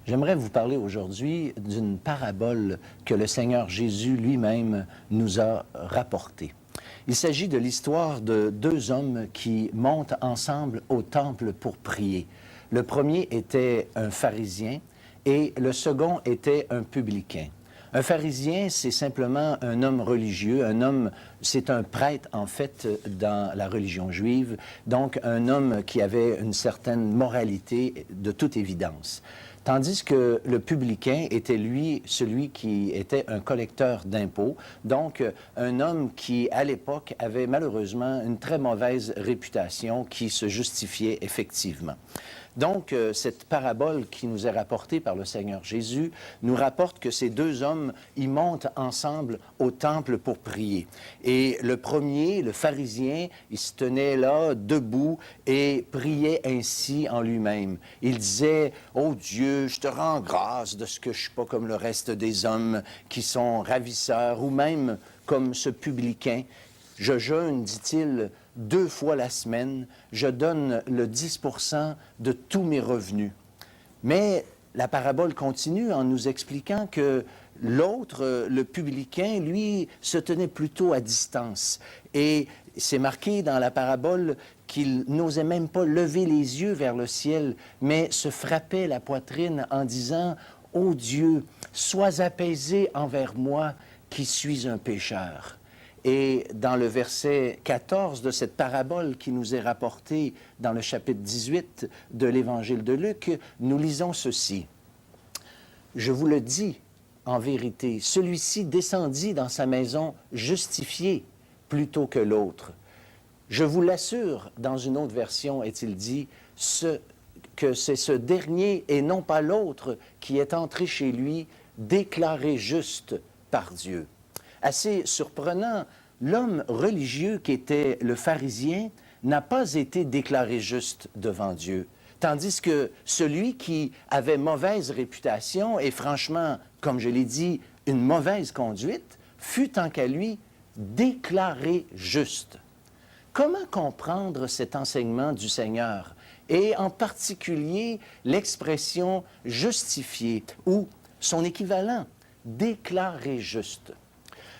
J'aimerais vous parler aujourd'hui d'une parabole que le Seigneur Jésus lui-même nous a rapportée. Il s'agit de l'histoire de deux hommes qui montent ensemble au temple pour prier. Le premier était un pharisien et le second était un publicain. Un pharisien, c'est simplement un homme religieux, c'est un prêtre en fait dans la religion juive, donc un homme qui avait une certaine moralité de toute évidence. Tandis que le publicain était, lui, celui qui était un collecteur d'impôts, donc un homme qui, à l'époque, avait malheureusement une très mauvaise réputation qui se justifiait effectivement. Donc, cette parabole qui nous est rapportée par le Seigneur Jésus nous rapporte que ces deux hommes, ils montent ensemble au temple pour prier. Et le premier, le pharisien, il se tenait là, debout, et priait ainsi en lui-même. Il disait, « Oh Dieu, je te rends grâce de ce que je ne suis pas comme le reste des hommes qui sont ravisseurs, ou même comme ce publicain. Je jeûne, dit-il, 2 fois la semaine, je donne le 10% de tous mes revenus. » Mais la parabole continue en nous expliquant que l'autre, le publicain, lui, se tenait plutôt à distance. Et c'est marqué dans la parabole qu'il n'osait même pas lever les yeux vers le ciel, mais se frappait la poitrine en disant « Ô Dieu, sois apaisé envers moi qui suis un pécheur. » Et dans le verset 14 de cette parabole qui nous est rapportée dans le chapitre 18 de l'Évangile de Luc, nous lisons ceci. « Je vous le dis, en vérité, celui-ci descendit dans sa maison justifié plutôt que l'autre. Je vous l'assure, dans une autre version, est-il dit, que c'est ce dernier et non pas l'autre qui est entré chez lui déclaré juste par Dieu. » Assez surprenant, l'homme religieux qui était le pharisien n'a pas été déclaré juste devant Dieu, tandis que celui qui avait mauvaise réputation et franchement, comme je l'ai dit, une mauvaise conduite, fut tant qu'à lui déclaré juste. Comment comprendre cet enseignement du Seigneur et en particulier l'expression « justifié » ou son équivalent « déclaré juste ».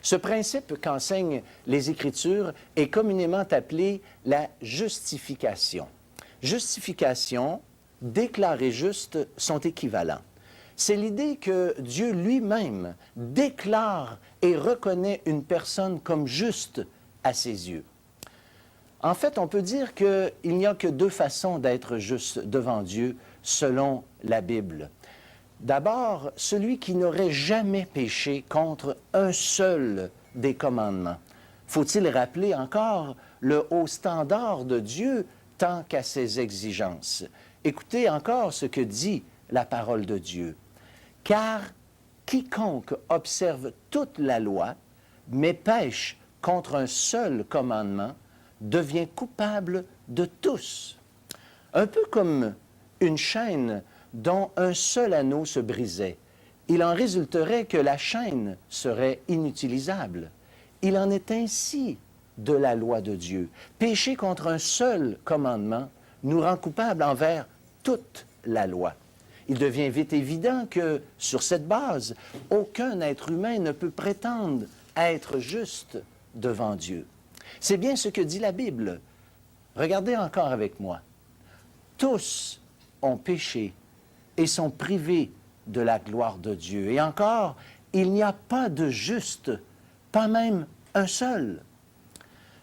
Ce principe qu'enseignent les Écritures est communément appelé la justification. Justification, déclaré juste sont équivalents. C'est l'idée que Dieu lui-même déclare et reconnaît une personne comme juste à ses yeux. En fait, on peut dire qu'il n'y a que deux façons d'être juste devant Dieu selon la Bible. D'abord, celui qui n'aurait jamais péché contre un seul des commandements. Faut-il rappeler encore le haut standard de Dieu tant qu'à ses exigences? Écoutez encore ce que dit la parole de Dieu. « Car quiconque observe toute la loi, mais pêche contre un seul commandement, devient coupable de tous. » Un peu comme une chaîne dont un seul anneau se brisait. Il en résulterait que la chaîne serait inutilisable. Il en est ainsi de la loi de Dieu. Pécher contre un seul commandement nous rend coupables envers toute la loi. Il devient vite évident que, sur cette base, aucun être humain ne peut prétendre être juste devant Dieu. C'est bien ce que dit la Bible. Regardez encore avec moi. Tous ont péché et sont privés de la gloire de Dieu. Et encore, il n'y a pas de juste, pas même un seul.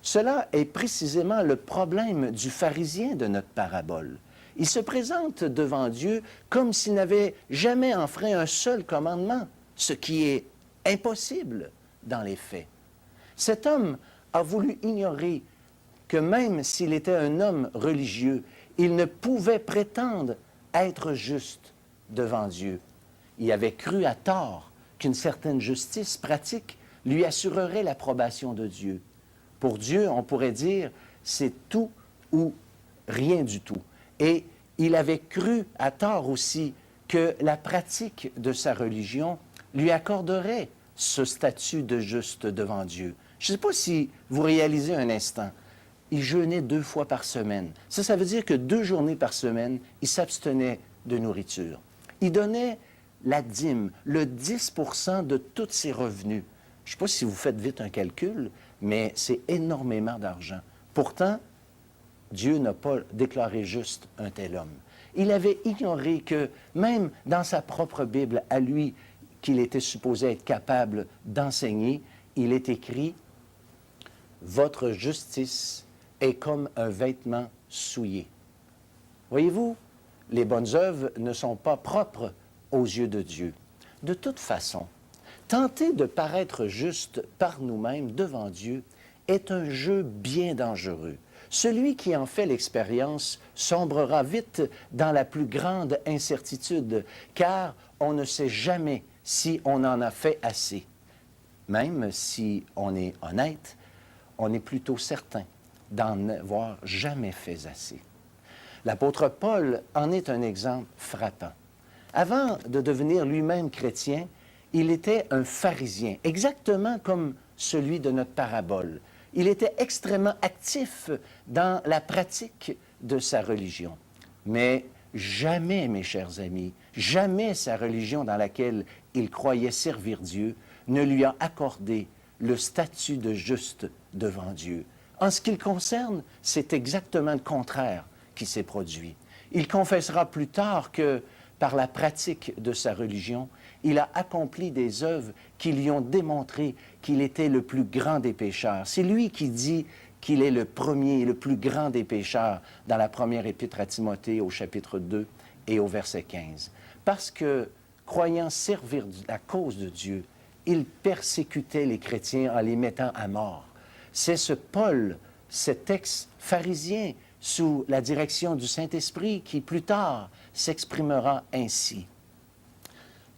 Cela est précisément le problème du pharisien de notre parabole. Il se présente devant Dieu comme s'il n'avait jamais enfreint un seul commandement, ce qui est impossible dans les faits. Cet homme a voulu ignorer que même s'il était un homme religieux, il ne pouvait prétendre être juste devant Dieu. Il avait cru à tort qu'une certaine justice pratique lui assurerait l'approbation de Dieu. Pour Dieu, on pourrait dire, c'est tout ou rien du tout. Et il avait cru à tort aussi que la pratique de sa religion lui accorderait ce statut de juste devant Dieu. Je ne sais pas si vous réalisez un instant. Il jeûnait 2 fois par semaine. Ça veut dire que 2 journées par semaine, il s'abstenait de nourriture. Il donnait la dîme, le 10% de tous ses revenus. Je ne sais pas si vous faites vite un calcul, mais c'est énormément d'argent. Pourtant, Dieu n'a pas déclaré juste un tel homme. Il avait ignoré que même dans sa propre Bible, à lui, qu'il était supposé être capable d'enseigner, il est écrit « Votre justice est comme un vêtement souillé. » Voyez-vous, les bonnes œuvres ne sont pas propres aux yeux de Dieu. De toute façon, tenter de paraître juste par nous-mêmes devant Dieu est un jeu bien dangereux. Celui qui en fait l'expérience sombrera vite dans la plus grande incertitude, car on ne sait jamais si on en a fait assez. Même si on est honnête, on est plutôt certain d'en avoir jamais fait assez. L'apôtre Paul en est un exemple frappant. Avant de devenir lui-même chrétien, il était un pharisien, exactement comme celui de notre parabole. Il était extrêmement actif dans la pratique de sa religion. Mais jamais, mes chers amis, jamais sa religion dans laquelle il croyait servir Dieu ne lui a accordé le statut de juste devant Dieu. En ce qui le concerne, c'est exactement le contraire qui s'est produit. Il confessera plus tard que, par la pratique de sa religion, il a accompli des œuvres qui lui ont démontré qu'il était le plus grand des pécheurs. C'est lui qui dit qu'il est le premier et le plus grand des pécheurs dans la première épître à Timothée au chapitre 2 et au verset 15. Parce que, croyant servir la cause de Dieu, il persécutait les chrétiens en les mettant à mort. C'est ce Paul, cet ex-pharisien, sous la direction du Saint-Esprit, qui plus tard s'exprimera ainsi.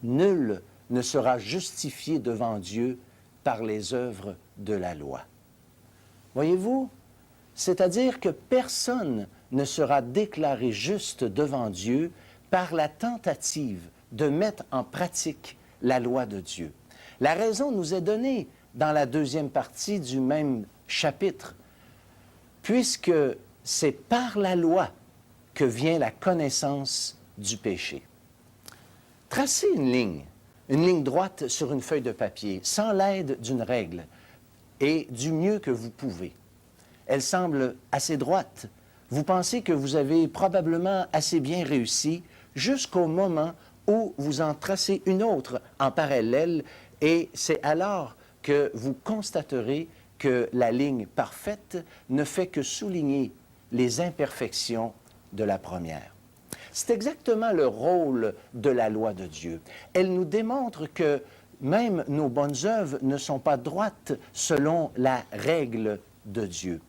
Nul ne sera justifié devant Dieu par les œuvres de la loi. Voyez-vous, c'est-à-dire que personne ne sera déclaré juste devant Dieu par la tentative de mettre en pratique la loi de Dieu. La raison nous est donnée dans la deuxième partie du même chapitre, puisque c'est par la loi que vient la connaissance du péché. Tracez une ligne droite sur une feuille de papier, sans l'aide d'une règle, et du mieux que vous pouvez. Elle semble assez droite. Vous pensez que vous avez probablement assez bien réussi jusqu'au moment où vous en tracez une autre en parallèle, et c'est alors que vous constaterez que la ligne parfaite ne fait que souligner les imperfections de la première. C'est exactement le rôle de la loi de Dieu. Elle nous démontre que même nos bonnes œuvres ne sont pas droites selon la règle de Dieu.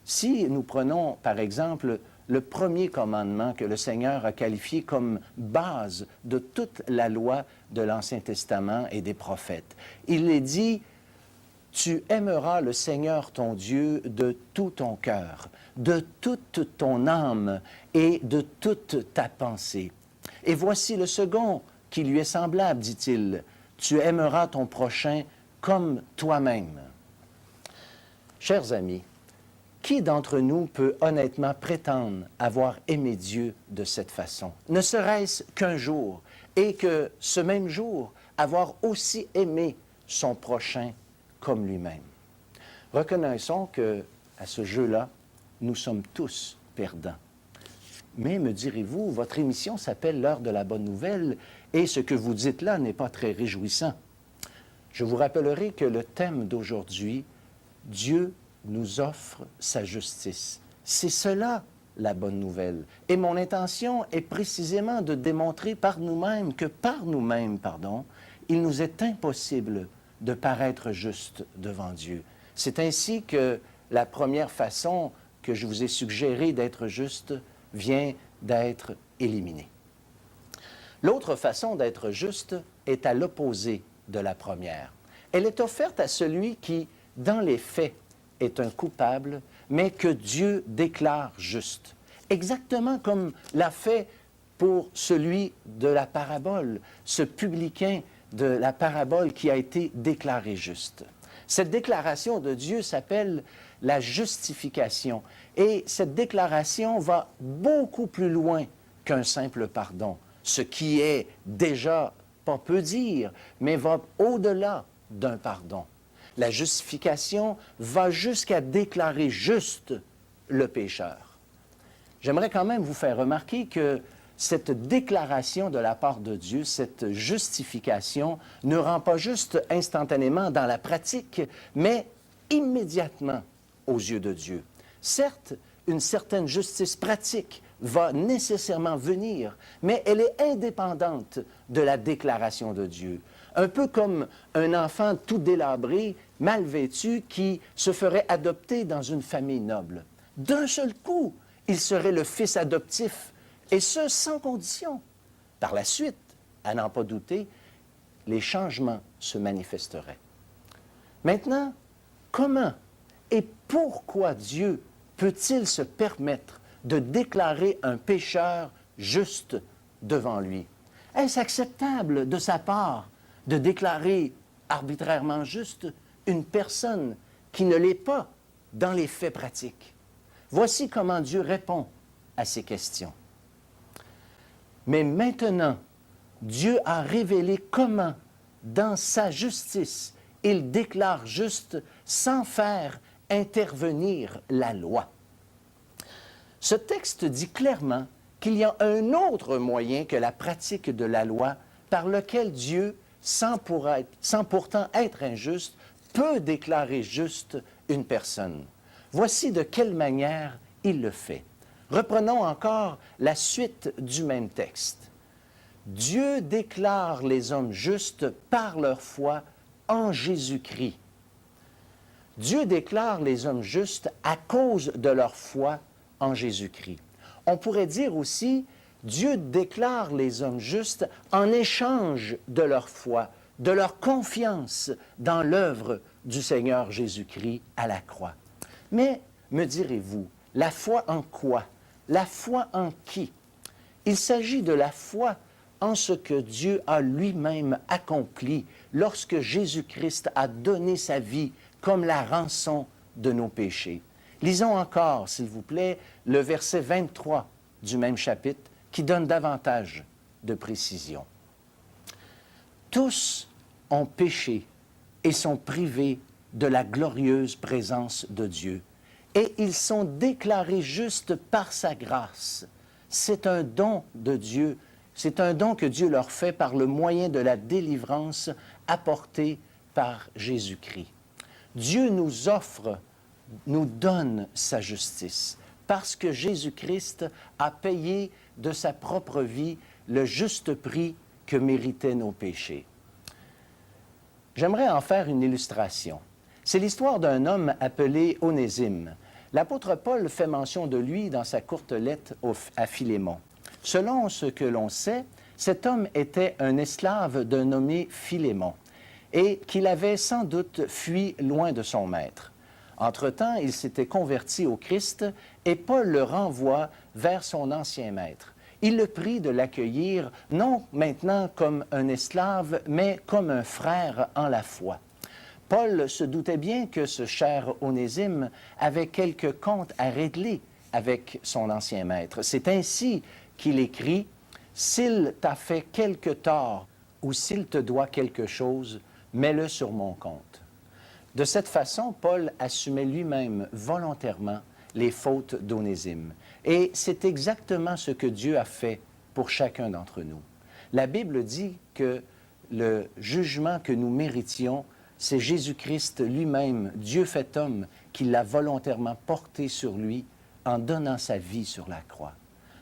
Si nous prenons, par exemple, le premier commandement que le Seigneur a qualifié comme base de toute la loi de l'Ancien Testament et des prophètes, il est dit « Tu aimeras le Seigneur ton Dieu de tout ton cœur, de toute ton âme et de toute ta pensée. Et voici le second qui lui est semblable, dit-il, tu aimeras ton prochain comme toi-même. » Chers amis, qui d'entre nous peut honnêtement prétendre avoir aimé Dieu de cette façon? Ne serait-ce qu'un jour, et que ce même jour, avoir aussi aimé son prochain comme lui-même. Reconnaissons que, à ce jeu-là, nous sommes tous perdants. Mais, me direz-vous, votre émission s'appelle l'heure de la bonne nouvelle et ce que vous dites là n'est pas très réjouissant. Je vous rappellerai que le thème d'aujourd'hui, Dieu nous offre sa justice. C'est cela la bonne nouvelle. Et mon intention est précisément de démontrer par nous-mêmes que par nous-mêmes, il nous est impossible de paraître juste devant Dieu. C'est ainsi que la première façon que je vous ai suggérée d'être juste vient d'être éliminée. L'autre façon d'être juste est à l'opposé de la première. Elle est offerte à celui qui, dans les faits, est un coupable, mais que Dieu déclare juste. Exactement comme l'a fait pour celui de la parabole, ce publicain de la parabole qui a été déclaré juste. Cette déclaration de Dieu s'appelle la justification. Et cette déclaration va beaucoup plus loin qu'un simple pardon. ce qui est déjà pas peu dire, mais va au-delà d'un pardon. La justification va jusqu'à déclarer juste le pécheur. J'aimerais quand même vous faire remarquer que cette déclaration de la part de Dieu, cette justification, ne rend pas juste instantanément dans la pratique, mais immédiatement aux yeux de Dieu. Certes, une certaine justice pratique va nécessairement venir, mais elle est indépendante de la déclaration de Dieu. Un peu comme un enfant tout délabré, mal vêtu, qui se ferait adopter dans une famille noble. D'un seul coup, il serait le fils adoptif, et ce, sans condition. Par la suite, à n'en pas douter, les changements se manifesteraient. Maintenant, comment et pourquoi Dieu peut-il se permettre de déclarer un pécheur juste devant lui? Est-ce acceptable de sa part de déclarer arbitrairement juste une personne qui ne l'est pas dans les faits pratiques? Voici comment Dieu répond à ces questions. Mais maintenant, Dieu a révélé comment, dans sa justice, il déclare juste sans faire intervenir la loi. Ce texte dit clairement qu'il y a un autre moyen que la pratique de la loi par lequel Dieu, sans pourtant être injuste, peut déclarer juste une personne. Voici de quelle manière il le fait. Reprenons encore la suite du même texte. Dieu déclare les hommes justes par leur foi en Jésus-Christ. Dieu déclare les hommes justes à cause de leur foi en Jésus-Christ. On pourrait dire aussi, Dieu déclare les hommes justes en échange de leur foi, de leur confiance dans l'œuvre du Seigneur Jésus-Christ à la croix. Mais, me direz-vous, la foi en quoi? La foi en qui? Il s'agit de la foi en ce que Dieu a lui-même accompli lorsque Jésus-Christ a donné sa vie comme la rançon de nos péchés. Lisons encore, s'il vous plaît, le verset 23 du même chapitre qui donne davantage de précision. Tous ont péché et sont privés de la glorieuse présence de Dieu. Et ils sont déclarés justes par sa grâce. C'est un don de Dieu, c'est un don que Dieu leur fait par le moyen de la délivrance apportée par Jésus-Christ. Dieu nous offre, nous donne sa justice, parce que Jésus-Christ a payé de sa propre vie le juste prix que méritaient nos péchés. J'aimerais en faire une illustration. C'est l'histoire d'un homme appelé Onésime. L'apôtre Paul fait mention de lui dans sa courte lettre à Philémon. Selon ce que l'on sait, cet homme était un esclave d'un nommé Philémon et qu'il avait sans doute fui loin de son maître. Entre-temps, il s'était converti au Christ et Paul le renvoie vers son ancien maître. Il le prie de l'accueillir, non maintenant comme un esclave, mais comme un frère en la foi. Paul se doutait bien que ce cher Onésime avait quelques comptes à régler avec son ancien maître. C'est ainsi qu'il écrit « S'il t'a fait quelque tort ou s'il te doit quelque chose, mets-le sur mon compte. » De cette façon, Paul assumait lui-même volontairement les fautes d'Onésime. Et c'est exactement ce que Dieu a fait pour chacun d'entre nous. La Bible dit que le jugement que nous méritions, c'est Jésus-Christ lui-même, Dieu fait homme, qui l'a volontairement porté sur lui en donnant sa vie sur la croix.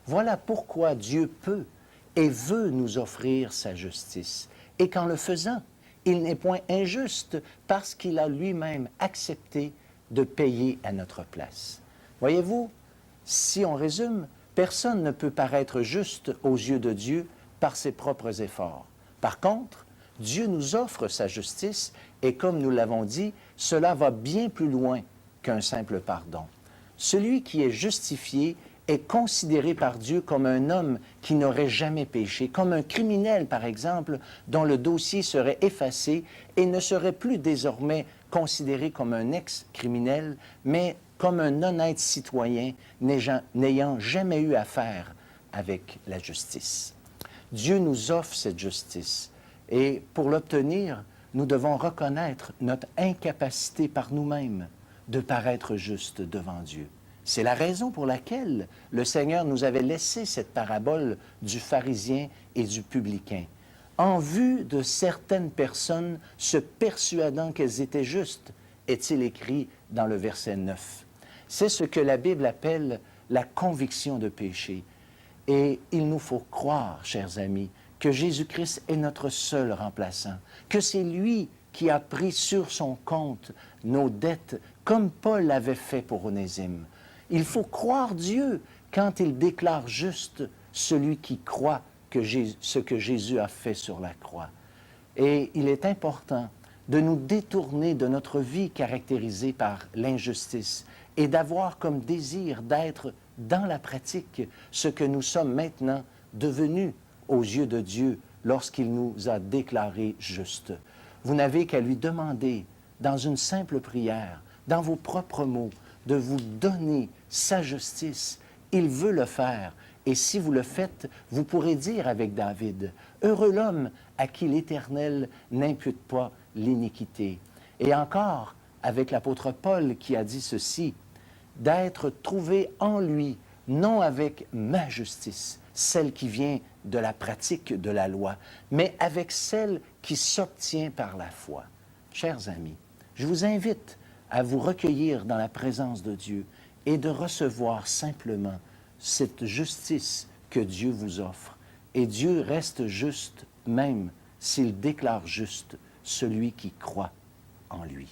Voilà pourquoi Dieu peut et veut nous offrir sa justice. Et qu'en le faisant, il n'est point injuste parce qu'il a lui-même accepté de payer à notre place. Voyez-vous, si on résume, personne ne peut paraître juste aux yeux de Dieu par ses propres efforts. Par contre, Dieu nous offre sa justice et comme nous l'avons dit, cela va bien plus loin qu'un simple pardon. Celui qui est justifié est considéré par Dieu comme un homme qui n'aurait jamais péché, comme un criminel, par exemple, dont le dossier serait effacé et ne serait plus désormais considéré comme un ex-criminel, mais comme un honnête citoyen n'ayant jamais eu affaire avec la justice. Dieu nous offre cette justice. Et pour l'obtenir, nous devons reconnaître notre incapacité par nous-mêmes de paraître juste devant Dieu. C'est la raison pour laquelle le Seigneur nous avait laissé cette parabole du pharisien et du publicain, en vue de certaines personnes se persuadant qu'elles étaient justes, est-il écrit dans le verset 9. C'est ce que la Bible appelle la conviction de péché. Et il nous faut croire, chers amis, que Jésus-Christ est notre seul remplaçant, que c'est lui qui a pris sur son compte nos dettes, comme Paul l'avait fait pour Onésime. Il faut croire Dieu quand il déclare juste celui qui croit ce que Jésus a fait sur la croix. Et il est important de nous détourner de notre vie caractérisée par l'injustice et d'avoir comme désir d'être dans la pratique ce que nous sommes maintenant devenus aux yeux de Dieu lorsqu'il nous a déclarés justes. Vous n'avez qu'à lui demander, dans une simple prière, dans vos propres mots, de vous donner sa justice. Il veut le faire. Et si vous le faites, vous pourrez dire avec David, « Heureux l'homme à qui l'Éternel n'impute pas l'iniquité. » Et encore, avec l'apôtre Paul qui a dit ceci, « D'être trouvé en lui, non avec ma justice, celle qui vient de la pratique de la loi, mais avec celle qui s'obtient par la foi. » Chers amis, je vous invite à vous recueillir dans la présence de Dieu et de recevoir simplement cette justice que Dieu vous offre. Et Dieu reste juste même s'il déclare juste celui qui croit en lui.